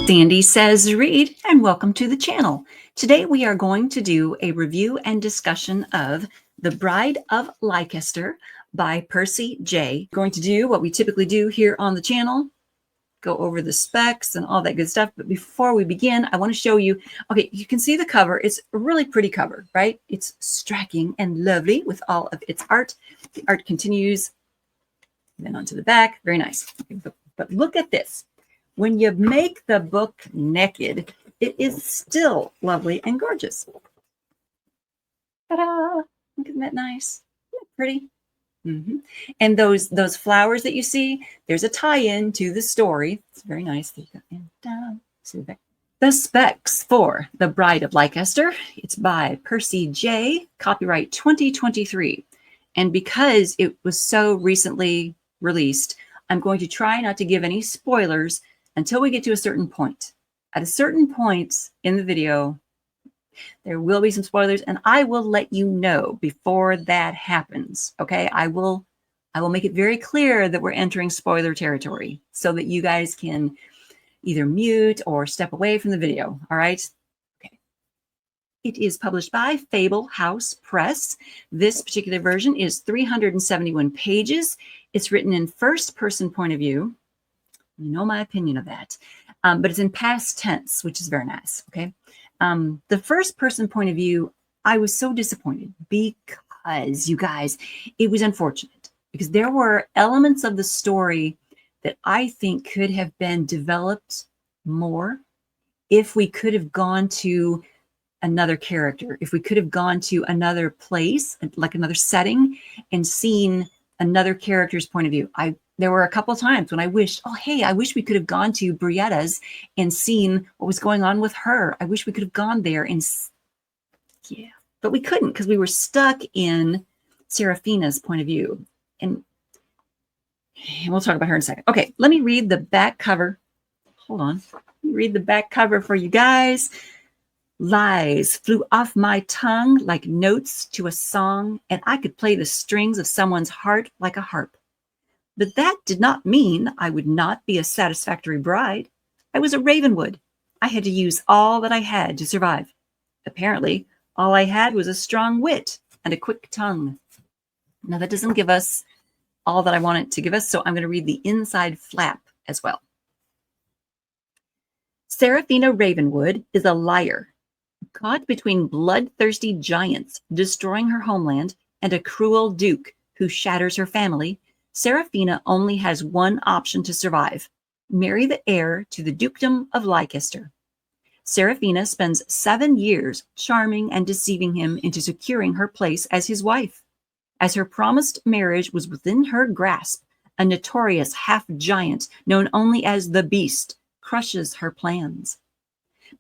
Sandy Says Read, and welcome to the channel. Today we are going to do a review and discussion of The Bride of Lycaster by Percy J. Going to do what we typically do here on the channel, go over the specs and all that good stuff. But before we begin, I want to show you, okay, you can see the cover. It's a really pretty cover, right? It's striking and lovely with all of its art. The art continues, then onto the back. Very nice. But look at this. When you make the book naked, it is still lovely and gorgeous. Ta-da! Isn't that nice? Isn't that pretty? And those flowers that you see, there's a tie-in to the story. It's very nice. And down. See the back. The specs for The Bride of Lycaster. It's by Percy J. Copyright 2023. And because it was so recently released, I'm going to try not to give any spoilers until we get to a certain point. At a certain point in the video, there will be some spoilers, and I will let you know before that happens. Okay, I will make it very clear that we're entering spoiler territory so that you guys can either mute or step away from the video. All right. Okay. It is published by Fable House Press. This particular version is 371 pages. It's written in first-person point of view. You know my opinion of that, but it's in past tense, which is very nice. Okay. The first person point of view, I was so disappointed because, you guys, it was unfortunate because there were elements of the story that I think could have been developed more if we could have gone to another character, if we could have gone to another place, like another setting, and seen another character's point of view. There were a couple times when I wished, oh, hey, I wish we could have gone to Brietta's and seen what was going on with her. I wish we could have gone there and, yeah, but we couldn't because we were stuck in Seraphina's point of view. And we'll talk about her in a second. Okay, let me read the back cover. Hold on. Let me read the back cover for you guys. Lies flew off my tongue like notes to a song, and I could play the strings of someone's heart like a harp. But that did not mean I would not be a satisfactory bride. I was a Ravenwood. I had to use all that I had to survive. Apparently, all I had was a strong wit and a quick tongue. Now, that doesn't give us all that I want it to give us, so I'm going to read the inside flap as well. Seraphina Ravenwood is a liar, caught between bloodthirsty giants destroying her homeland and a cruel duke who shatters her family. Seraphina only has one option to survive: marry the heir to the dukedom of Lycaster. Seraphina spends 7 years charming and deceiving him into securing her place as his wife. As her promised marriage was within her grasp, a notorious half-giant known only as the Beast crushes her plans.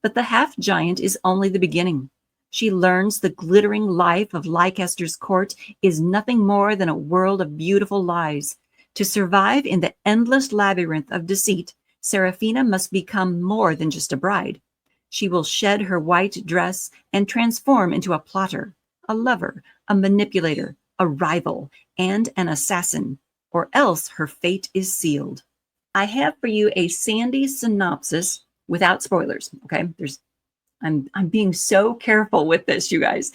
But the half-giant is only the beginning. She learns the glittering life of Lycaster's court is nothing more than a world of beautiful lies. To survive in the endless labyrinth of deceit, Seraphina must become more than just a bride. She will shed her white dress and transform into a plotter, a lover, a manipulator, a rival, and an assassin, or else her fate is sealed. I have for you a Sandy synopsis without spoilers, okay? I'm being so careful with this, you guys.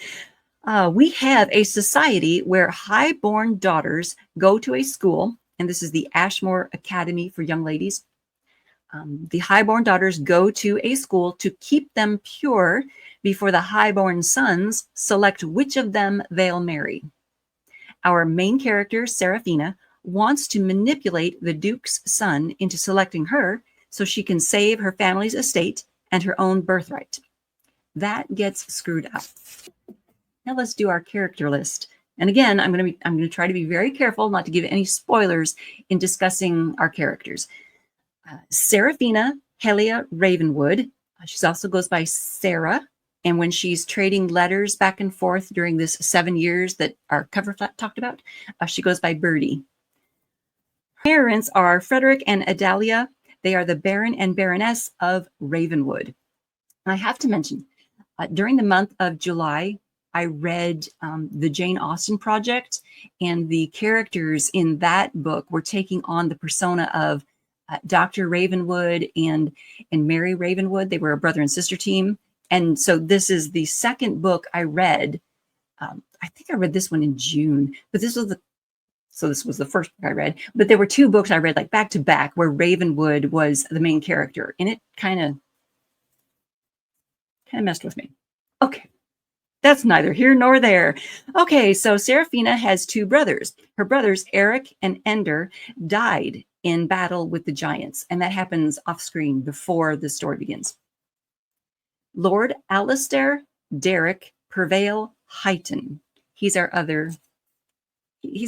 We have a society where high-born daughters go to a school, and this is the Ashmore Academy for young ladies. The high-born daughters go to a school to keep them pure before the high-born sons select which of them they'll marry. Our main character, Seraphina, wants to manipulate the Duke's son into selecting her so she can save her family's estate and her own birthright. That gets screwed up. Now let's do our character list. And again, I'm going to try to be very careful not to give any spoilers in discussing our characters. Seraphina Helia Ravenwood. She also goes by Sarah. And when she's trading letters back and forth during this 7 years that our cover talked about, she goes by Birdie. Parents are Frederick and Adalia. They are the Baron and Baroness of Ravenwood. And I have to mention, during the month of July, I read the Jane Austen Project, and the characters in that book were taking on the persona of Dr. Ravenwood and Mary Ravenwood. They were a brother and sister team. And so this is the second book I read. I think I read this one in June, but this was the first book I read. But there were two books I read like back to back where Ravenwood was the main character, and it kind of messed with me. Okay, that's neither here nor there. Okay, so Seraphina has two brothers. Her brothers, Eric and Ender, died in battle with the giants, and that happens off screen before the story begins. Lord Alistair Derek Prevail Heighton. He's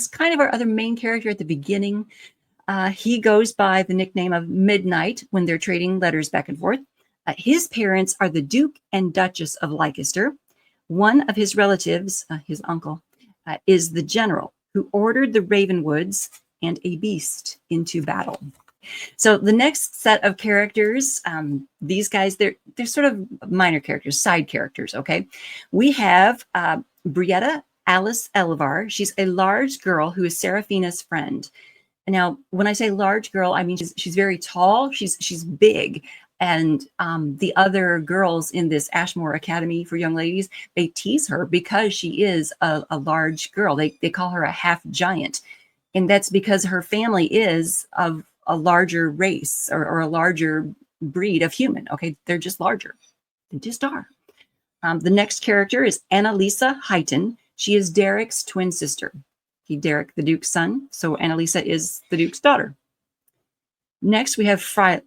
kind of our other main character at the beginning. He goes by the nickname of Midnight when they're trading letters back and forth. His parents are the Duke and Duchess of Lycaster. One of his relatives, his uncle, is the general who ordered the Ravenwoods and a beast into battle. So the next set of characters, these guys, they're sort of minor characters, side characters, okay? We have Brietta Alice Elvar. She's a large girl who is Seraphina's friend. Now, when I say large girl, I mean she's very tall. She's big. And the other girls in this Ashmore Academy for young ladies, they tease her because she is a large girl. They call her a half giant. And that's because her family is of a larger race or a larger breed of human. Okay, they're just larger. They just are. The next character is Annalisa Heighton. She is Derek's twin sister. Derek, the Duke's son. So Annalisa is the Duke's daughter. Next, we have Freyle.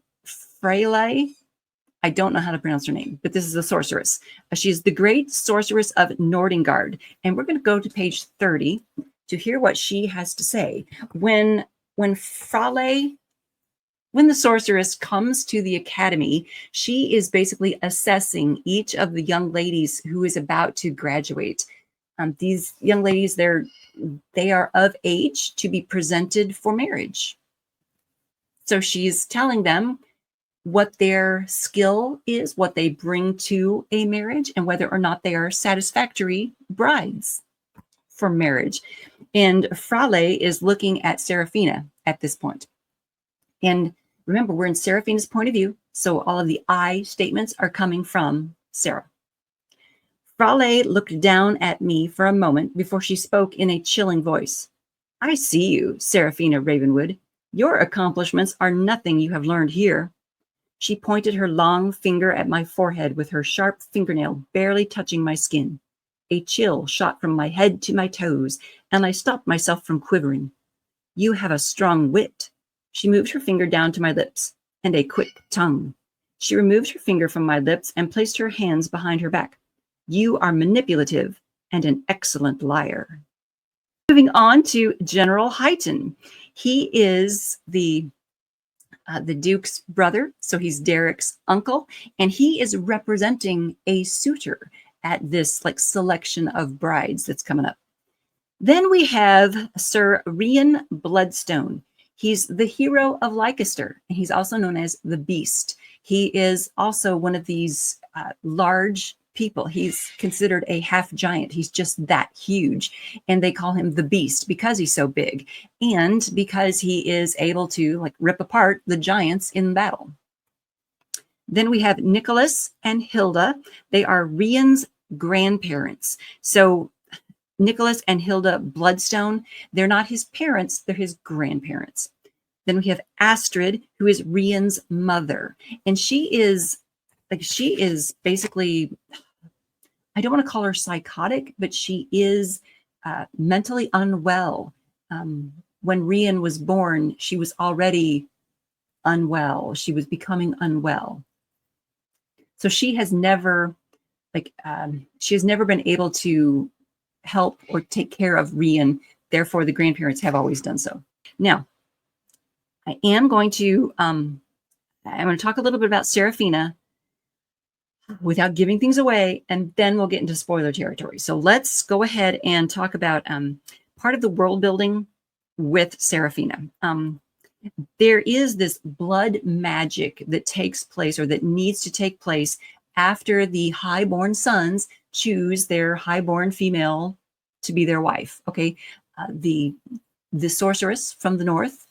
I don't know how to pronounce her name, but this is a sorceress. She is the great sorceress of Nordengard. And we're going to go to page 30 to hear what she has to say. When Freyle, when the sorceress comes to the academy, she is basically assessing each of the young ladies who is about to graduate. These young ladies, they are of age to be presented for marriage. So she's telling them what their skill is, what they bring to a marriage, and whether or not they are satisfactory brides for marriage. And Freyle is looking at Seraphina at this point. And remember, we're in Seraphina's point of view, so all of the I statements are coming from Sarah. Freyle looked down at me for a moment before she spoke in a chilling voice. I see you, Seraphina Ravenwood. Your accomplishments are nothing you have learned here. She pointed her long finger at my forehead with her sharp fingernail barely touching my skin. A chill shot from my head to my toes, and I stopped myself from quivering. You have a strong wit. She moved her finger down to my lips, and a quick tongue. She removed her finger from my lips and placed her hands behind her back. You are manipulative and an excellent liar. Moving on to General Heighton. He is the Duke's brother, so he's Derek's uncle, and he is representing a suitor at this selection of brides that's coming up. Then we have Sir Rian Bloodstone. He's the hero of Lycaster, and he's also known as the Beast. He is also one of these large people. He's considered a half giant. He's just that huge. And they call him the Beast because he's so big and because he is able to rip apart the giants in battle. Then we have Nicholas and Hilda. They are Rian's grandparents. So Nicholas and Hilda Bloodstone, they're not his parents, they're his grandparents. Then we have Astrid, who is Rian's mother. And she is basically, I don't want to call her psychotic, but she is mentally unwell. When Rian was born, she was already unwell. She was becoming unwell. So she has never, been able to help or take care of Rian. Therefore, the grandparents have always done so. Now, I am going to, I'm going to talk a little bit about Seraphina without giving things away, and then we'll get into spoiler territory. So let's go ahead and talk about part of the world building with Seraphina. There is this blood magic that takes place, or that needs to take place, after the highborn sons choose their highborn female to be their wife. Okay, the sorceress from the north,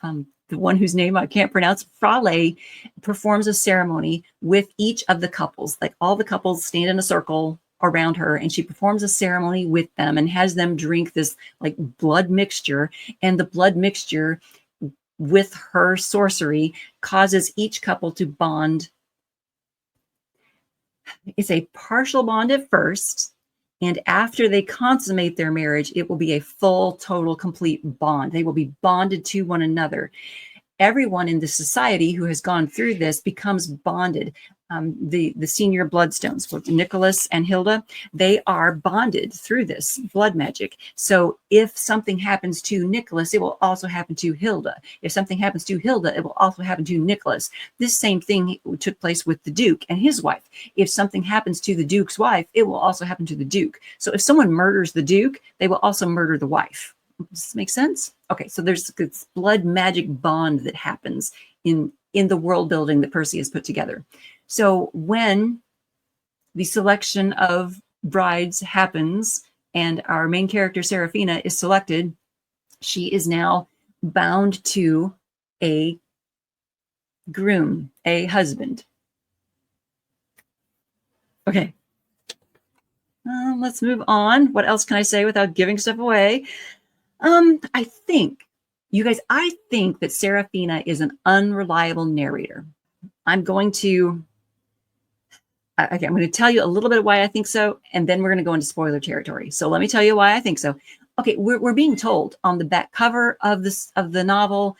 the one whose name I can't pronounce, Frale, performs a ceremony with each of the couples. Like all the couples stand in a circle around her, and she performs a ceremony with them and has them drink this like blood mixture. And the blood mixture with her sorcery causes each couple to bond. It's a partial bond at first, and after they consummate their marriage, it will be a full, total, complete bond. They will be bonded to one another. Everyone in the society who has gone through this becomes bonded. The senior bloodstones, both Nicholas and Hilda, they are bonded through this blood magic. So if something happens to Nicholas, it will also happen to Hilda. If something happens to Hilda, it will also happen to Nicholas. This same thing took place with the Duke and his wife. If something happens to the Duke's wife, it will also happen to the Duke. So if someone murders the Duke, they will also murder the wife. Does this make sense? Okay, so there's this blood magic bond that happens in the world building that Percy has put together. So when the selection of brides happens and our main character, Seraphina, is selected, she is now bound to a groom, a husband. Okay. Let's move on. What else can I say without giving stuff away? I think, you guys, I think that Seraphina is an unreliable narrator. I'm going to tell you a little bit why I think so, and then we're going to go into spoiler territory. So let me tell you why I think so. Okay, we're being told on the back cover of the novel,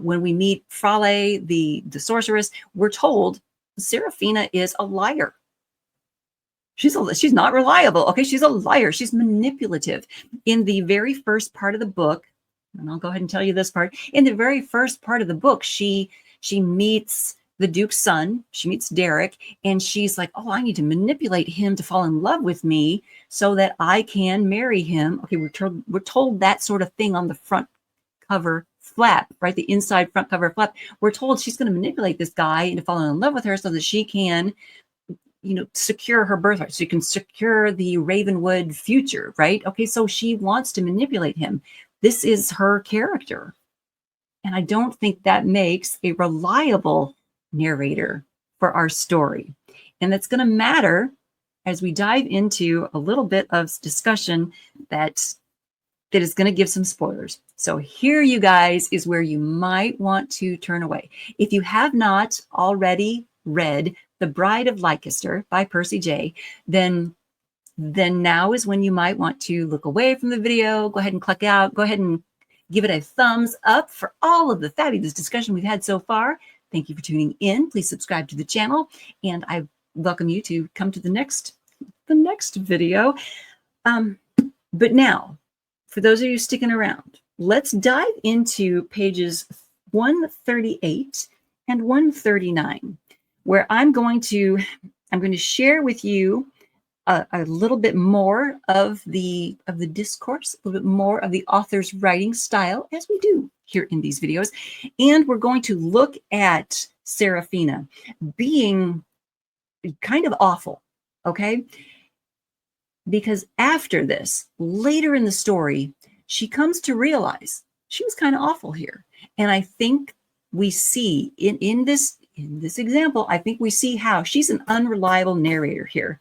when we meet Frale, the sorceress, we're told Seraphina is a liar. She's not reliable. Okay, she's a liar. She's manipulative. In the very first part of the book, and I'll go ahead and tell you this part. In the very first part of the book, she meets the Duke's son. She meets Derek, and she's like, "Oh, I need to manipulate him to fall in love with me so that I can marry him." Okay, we're told that sort of thing on the front cover flap, right? The inside front cover flap. We're told she's going to manipulate this guy into falling in love with her so that she can, secure her birthright. So you can secure the Ravenwood future, right? Okay, so she wants to manipulate him. This is her character. And I don't think that makes a reliable narrator for our story. And that's going to matter as we dive into a little bit of discussion that is going to give some spoilers. So here, you guys, is where you might want to turn away. If you have not already read The Bride of Lycaster by Percy J, then now is when you might want to look away from the video, go ahead and click out, go ahead and give it a thumbs up for all of the fabulous discussion we've had so far. Thank you for tuning in. Please subscribe to the channel, and I welcome you to come to the next video. But now, for those of you sticking around, let's dive into pages 138 and 139. Where I'm going to share with you a little bit more of the discourse, a little bit more of the author's writing style, as we do here in these videos. And we're going to look at Seraphina being kind of awful, okay? Because after this, later in the story, she comes to realize she was kind of awful here. And I think we see in this example, I think we see how she's an unreliable narrator here.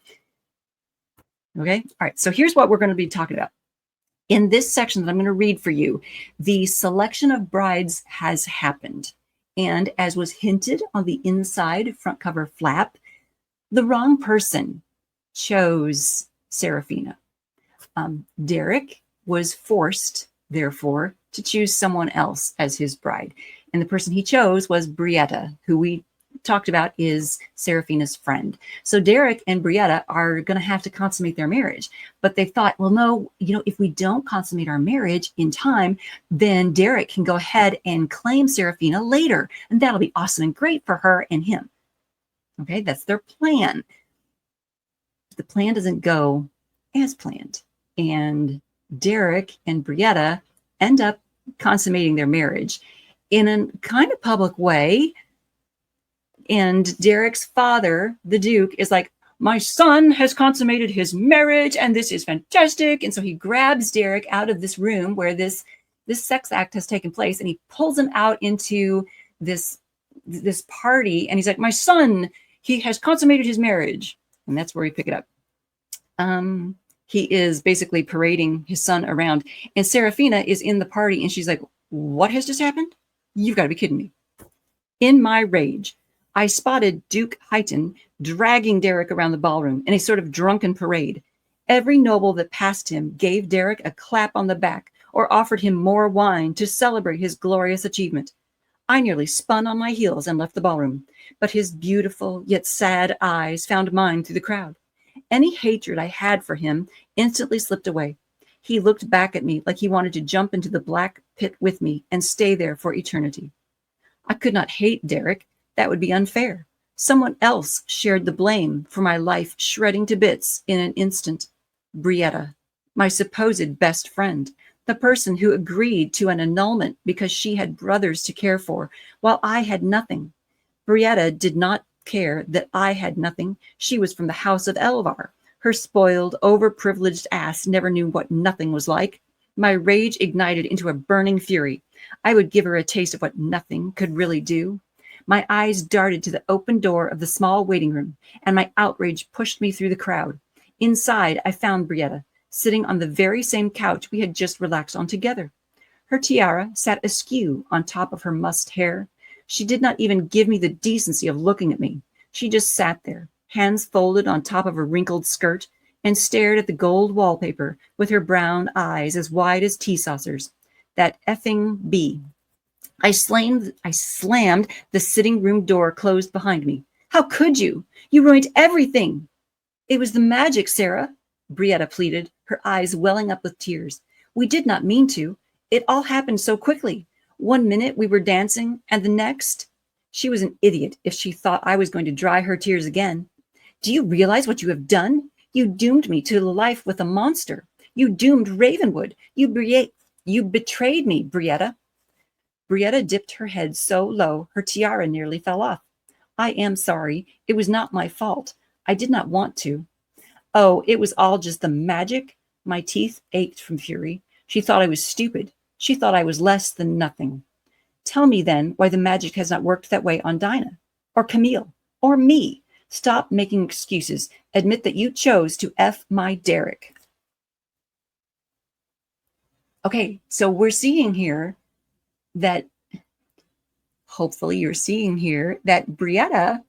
Okay. All right. So here's what we're going to be talking about. In this section that I'm going to read for you, the selection of brides has happened. And as was hinted on the inside front cover flap, the wrong person chose Seraphina. Derek was forced, therefore, to choose someone else as his bride. And the person he chose was Brietta, who we talked about is Seraphina's friend. So Derek and Brietta are going to have to consummate their marriage. But they thought, well, no, if we don't consummate our marriage in time, then Derek can go ahead and claim Seraphina later. And that'll be awesome and great for her and him. Okay, that's their plan. The plan doesn't go as planned. And Derek and Brietta end up consummating their marriage in a kind of public way. And Derek's father, the Duke, is like, "My son has consummated his marriage, and this is fantastic." And so he grabs Derek out of this room where this This sex act has taken place, and he pulls him out into this party, and he's like, my son, he has consummated his marriage. And that's where we pick it up. He is basically parading his son around, and Serafina is in the party, and she's like, what has just happened? You've got to be kidding me. In my rage, I spotted Duke Hyton dragging Derek around the ballroom in a sort of drunken parade. Every noble that passed him gave Derek a clap on the back or offered him more wine to celebrate his glorious achievement. I nearly spun on my heels and left the ballroom, but his beautiful yet sad eyes found mine through the crowd. Any hatred I had for him instantly slipped away. He looked back at me like he wanted to jump into the black pit with me and stay there for eternity. I could not hate Derek. That would be unfair. Someone else shared the blame for my life shredding to bits in an instant. Brietta, my supposed best friend, the person who agreed to an annulment because she had brothers to care for, while I had nothing. Brietta did not care that I had nothing. She was from the house of Elvar. Her spoiled, overprivileged ass never knew what nothing was like. My rage ignited into a burning fury. I would give her a taste of what nothing could really do. My eyes darted to the open door of the small waiting room, and my outrage pushed me through the crowd. Inside, I found Brietta, sitting on the very same couch we had just relaxed on together. Her tiara sat askew on top of her mussed hair. She did not even give me the decency of looking at me. She just sat there, hands folded on top of her wrinkled skirt, and stared at the gold wallpaper with her brown eyes as wide as tea saucers. That effing bee. I slammed the sitting room door closed behind me. How could you? You ruined everything. It was the magic, Sarah, Brietta pleaded, her eyes welling up with tears. We did not mean to. It all happened so quickly. 1 minute we were dancing, and the next... She was an idiot if she thought I was going to dry her tears again. Do you realize what you have done? You doomed me to life with a monster. You doomed Ravenwood. You betrayed me, Brietta. Brietta dipped her head so low her tiara nearly fell off. I am sorry. It was not my fault. I did not want to. Oh, it was all just the magic. My teeth ached from fury. She thought I was stupid. She thought I was less than nothing. Tell me then why the magic has not worked that way on Dinah, or Camille, or me. Stop making excuses. Admit that you chose to F my Derek. Okay, so we're seeing here that, hopefully you're seeing here, that Brietta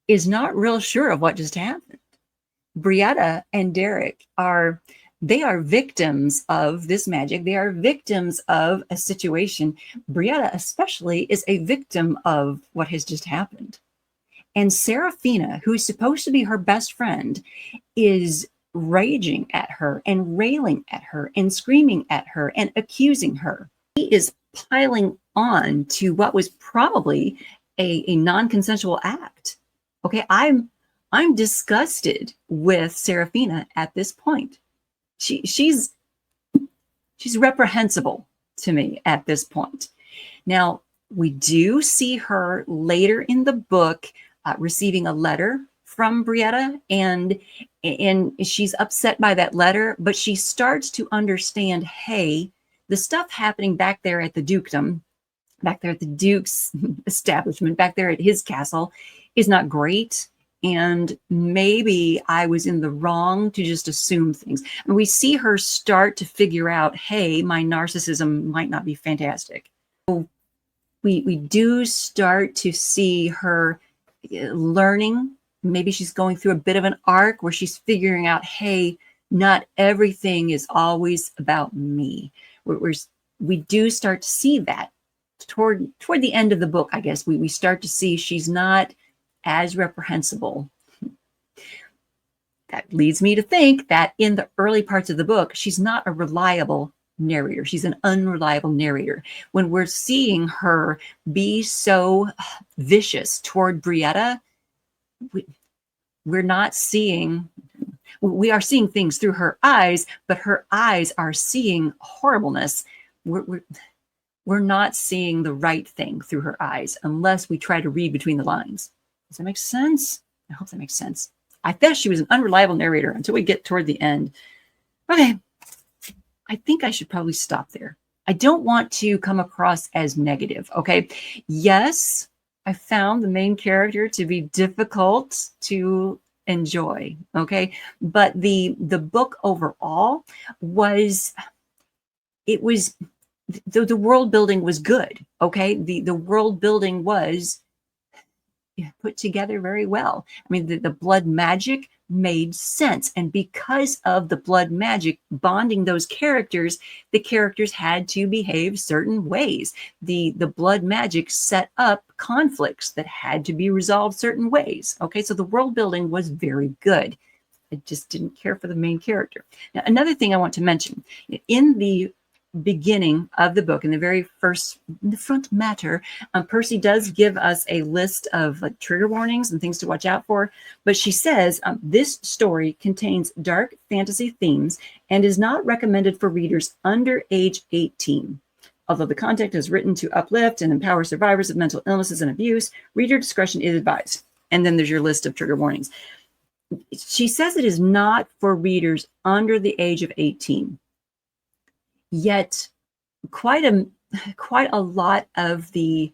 is not real sure of what just happened. Brietta and Derek are victims of this magic. They are victims of a situation. Brietta especially is a victim of what has just happened. And Serafina, who is supposed to be her best friend, is raging at her and railing at her and screaming at her and accusing her. He is piling on to what was probably a non-consensual act. Okay, I'm disgusted with Serafina at this point. She's reprehensible to me at this point. Now, we do see her later in the book receiving a letter from Brietta, and she's upset by that letter, but she starts to understand, hey, the stuff happening back there at the dukedom, back there at the Duke's establishment, back there at his castle, is not great. And maybe I was in the wrong to just assume things. And we see her start to figure out, hey, my narcissism might not be fantastic. So we do start to see her learning. Maybe she's going through a bit of an arc where she's figuring out, hey, not everything is always about me. We do start to see that toward the end of the book, I guess. We start to see she's not as reprehensible. That leads me to think that in the early parts of the book, she's not a reliable narrator. She's an unreliable narrator. When we're seeing her be so vicious toward Brietta, we are seeing things through her eyes, but her eyes are seeing horribleness. We're not seeing the right thing through her eyes unless we try to read between the lines. Does that make sense? I hope that makes sense. I thought she was an unreliable narrator until we get toward the end. Okay. I think I should probably stop there. I don't want to come across as negative, okay? Yes, I found the main character to be difficult to enjoy, okay? But the book overall was, it was, the world building was good, okay? The world building was put together very well. I mean, the blood magic made sense. And because of the blood magic bonding those characters, the characters had to behave certain ways. The blood magic set up conflicts that had to be resolved certain ways. Okay, so the world building was very good. I just didn't care for the main character. Now, another thing I want to mention, in the beginning of the book, in the very first, in the front matter, Percy does give us a list of like trigger warnings and things to watch out for. But she says this story contains dark fantasy themes and is not recommended for readers under age 18. Although the content is written to uplift and empower survivors of mental illnesses and abuse, reader discretion is advised. And then there's your list of trigger warnings. She says it is not for readers under the age of 18. Yet quite a lot of the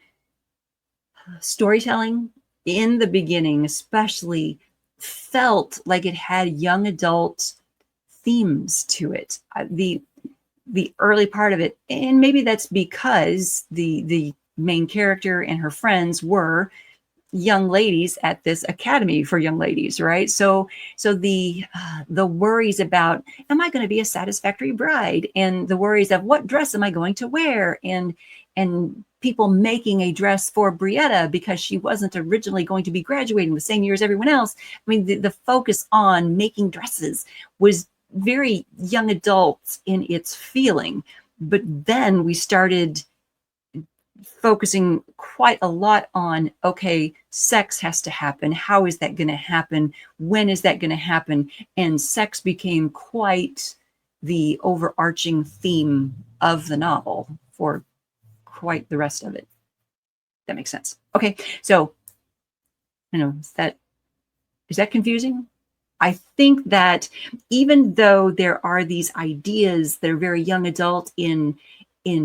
storytelling in the beginning especially felt like it had young adult themes to it. The early part of it, and maybe that's because the main character and her friends were young ladies at this academy for young ladies, right? So the worries about, am I going to be a satisfactory bride, and the worries of what dress am I going to wear, and people making a dress for Brietta because she wasn't originally going to be graduating the same year as everyone else. I mean, the focus on making dresses was very young adult in its feeling. But then we started focusing quite a lot on, okay, sex has to happen. How is that going to happen? When is that going to happen? And sex became quite the overarching theme of the novel for quite the rest of it. That makes sense. Okay, so is that confusing? I think that even though there are these ideas that are very young adult in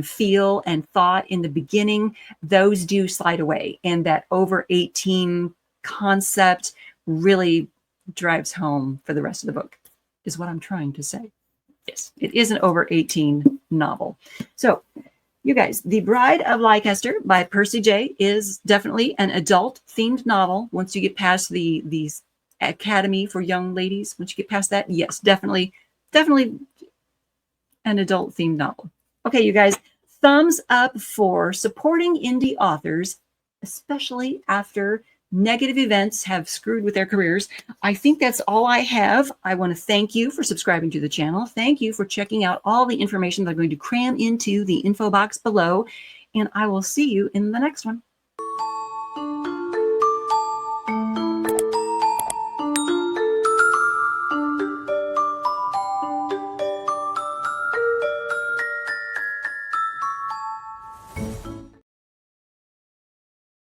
feel and thought in the beginning, those do slide away. And that over 18 concept really drives home for the rest of the book, is what I'm trying to say. Yes, it is an over 18 novel. So you guys, The Bride of Lycaster by Percy J is definitely an adult themed novel. Once you get past these academy for young ladies, once you get past that, yes, definitely an adult themed novel. Okay, you guys, thumbs up for supporting indie authors, especially after negative events have screwed with their careers. I think that's all I have. I want to thank you for subscribing to the channel. Thank you for checking out all the information that I'm going to cram into the info box below, and I will see you in the next one.